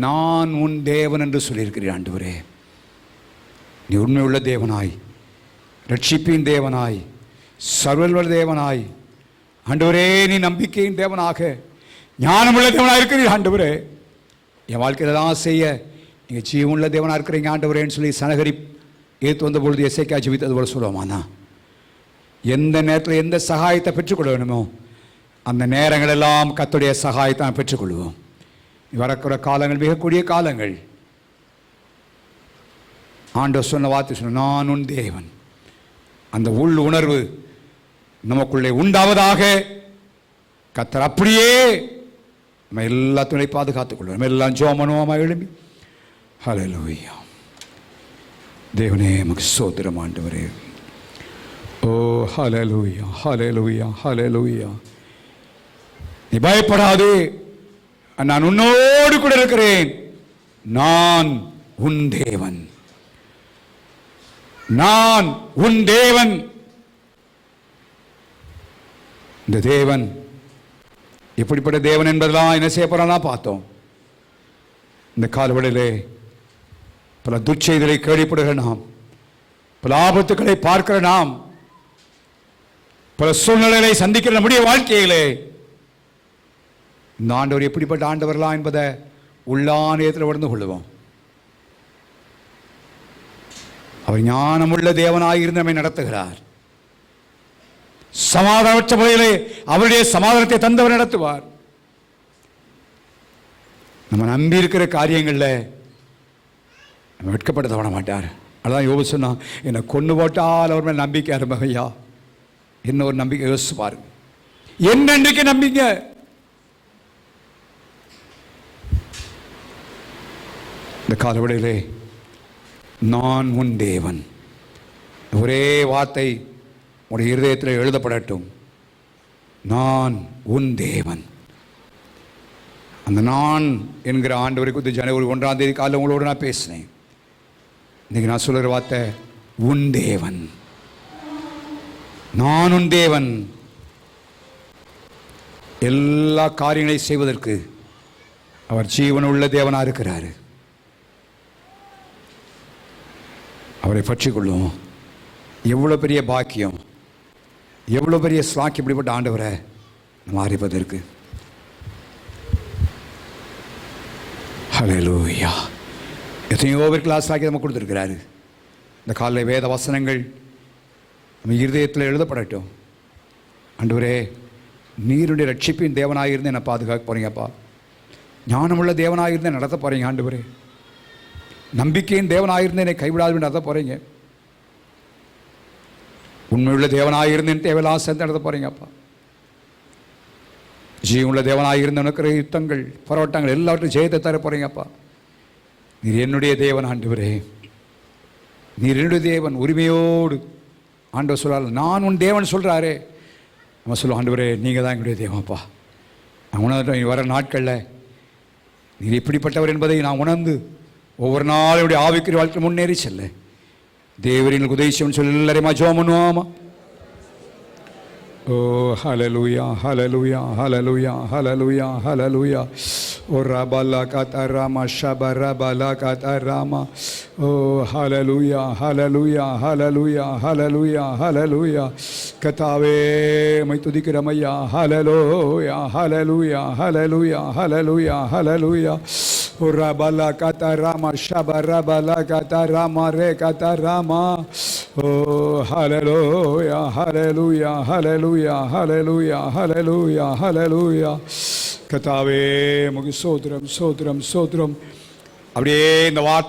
நான் உன் தேவன் என்று சொல்லியிருக்கிறேன். ஆண்டவரே நீ உண்மை உள்ள தேவனாய், ரட்சிப்பின் தேவனாய், சர்வவல்ல தேவனாய், ஆண்டவரே நீ நம்பிக்கையின் தேவனாக, ஞானமுள்ள தேவனாக இருக்கிறீர். ஆண்டவரே என் வாழ்க்கையில் தான் செய்ய நீங்கள் ஜீவனுள்ள தேவனாக இருக்கிறீங்க ஆண்டவரேன்னு சொல்லி சனகரி ஏற்று வந்த பொழுது எசேக்கியா ஜெபித்தது போல சொல்லுவோமாண்ணா. எந்த நேரத்தில் எந்த சகாயத்தை பெற்றுக்கொள்ள வேணுமோ அந்த நேரங்கள் எல்லாம் கர்த்தருடைய சகாயத்தை நாம் பெற்றுக்கொள்வோம். வரக்கிற காலங்கள் மிகக்கூடிய காலங்கள். ஆண்டவர் சொன்ன வார்த்தை சொன்ன, நான் உன் தேவன். அந்த உள் உணர்வு நமக்குள்ளே உண்டாவதாக. கர்த்தர் அப்படியே நம்ம எல்லாத்தையும் பாதுகாத்துக் கொள்வோம். நம்ம எல்லாம் ஜோமனோமா எழும்பி ஹல்லேலூயா. தேவனே நமக்கு ஸ்தோத்திரம் ஆண்டவரே. ஓ ஹல்லேலூயா, ஹல்லேலூயா, ஹல்லேலூயா. நீ பயப்படாதே, நான் உன்னோடு கூட இருக்கிறேன். நான் உன் தேவன், நான் உன் தேவன். இந்த தேவன் எப்படிப்பட்ட தேவன் என்பதெல்லாம் என்ன செய்ய போறான் பார்த்தோம். இந்த காலவெளியிலே பல துச்செய்திகளை கேள்விப்படுகிற நாம், பல ஆபத்துக்களை பார்க்கிற நாம், பல சூழ்நிலைகளை சந்திக்கிற நம்முடைய வாழ்க்கையிலே இந்த ஆண்டவர் எப்படிப்பட்ட ஆண்டவர்களா என்பதை உள்ளானயத்தில் உணர்ந்து கொள்ளுவோம். அவர் ஞானமுள்ள தேவனாயிருந்து நம்மை நடத்துகிறார். சமாதானமற்ற முறையிலே அவருடைய சமாதானத்தை தந்தவர் நடத்துவார். நம்ம நம்பி இருக்கிற காரியங்களில் நம்ம வெட்கப்பட தவண மாட்டார். அதான் யோபு சொன்னா, என்னை கொண்டு போட்டால் அவர் மேல் நம்பிக்கை ஆரம்பியா. என்ன ஒரு நம்பிக்கை யோசிச்சு பாருங்க. என்னன்றைக்கு நம்பிங்க. இந்த காலவெளியிலே நான் உன் தேவன் ஒரே வார்த்தை உடைய இருதயத்தில் எழுதப்படட்டும். நான் உன் தேவன். அந்த நான் என்கிற ஆண்டவரை குறித்து ஜனவரி 1ஆம் தேதி காலையில் உங்களோடு நான் பேசினேன். இன்னைக்கு நான் சொல்லுற வார்த்தை உன் தேவன். நான் உன் தேவன். எல்லா காரியங்களையும் செய்வதற்கு அவர் ஜீவனுள்ள தேவனாக இருக்கிறார். அவரை பற்றி கொள்ளுவோம். எவ்வளோ பெரிய பாக்கியம், எவ்வளோ பெரிய ஸ்லாக் இப்படிப்பட்ட ஆண்டவரை நம்ம அறிவதற்கு. ஹல்லேலூயா. எத்தனையோ பேர் கிளாஸ் ஆக்கி நம்ம கொடுத்துருக்கிறாரு. இந்த காலை வேத வசனங்கள் நம்ம இருதயத்தில் எழுதப்படட்டும். ஆண்டவரே நீருடைய ரட்சிப்பின் தேவனாக இருந்து என்னை பாதுகாக்க போகிறீங்கப்பா. ஞானமுள்ள தேவனாக இருந்து நடத்த போகிறீங்க. ஆண்டவரே நம்பிக்கையின் தேவனாக இருந்து என்னை கைவிடாது நடத்த போகிறீங்க. உண்மையுள்ள தேவனாக இருந்து என் தேவையெல்லாம் சேர்ந்து நடத்த போகிறீங்கப்பா. ஜீவனுள்ள தேவனாக இருந்து நடக்கிற யுத்தங்கள் போராட்டங்கள் எல்லாவற்றையும் ஜெயத்தை தர போகிறீங்கப்பா. நீர் என்னுடைய தேவன் ஆண்டவரே, நீர் என்னுடைய தேவன். உரிமையோடு ஆண்டவர் சொல்கிறார், நான் உன் தேவன் சொல்கிறாரே. நம்ம சொல்லுவோம், ஆண்டவரே நீங்கள் தான் எங்களுடைய தேவன்ப்பா. நான் உணர்ந்தேன். வர நாட்களில் நீர் எப்படிப்பட்டவர் என்பதை நான் உணர்ந்து ஒவ்வொரு நாளும் இப்படி ஆவிக்குரிய வாழ்க்கை முன்னேறி செல்ல தேவரின் உதவி செய்யணும்னு சொல்லி எல்லாரையுமா ஜெபம் பண்ணுவோமா? Oh, hallelujah, hallelujah, hallelujah, hallelujah, hallelujah. Oh, rabala katarama, shabarabala katarama. Oh, hallelujah, hallelujah, hallelujah, hallelujah, hallelujah. Katave mai tudikramaya, hallelujah, hallelujah, hallelujah, hallelujah, hallelujah. Oh, rabala katarama, shabarabala katarama, re katarama. Oh, hallelujah, hallelujah, hallelujah, hallelujah, hallelujah, hallelujah. கர்த்தாவே உமக்கு ஸ்தோத்திரம், ஸ்தோத்திரம், ஸ்தோத்திரம். அப்படியே இந்த வார்த்தை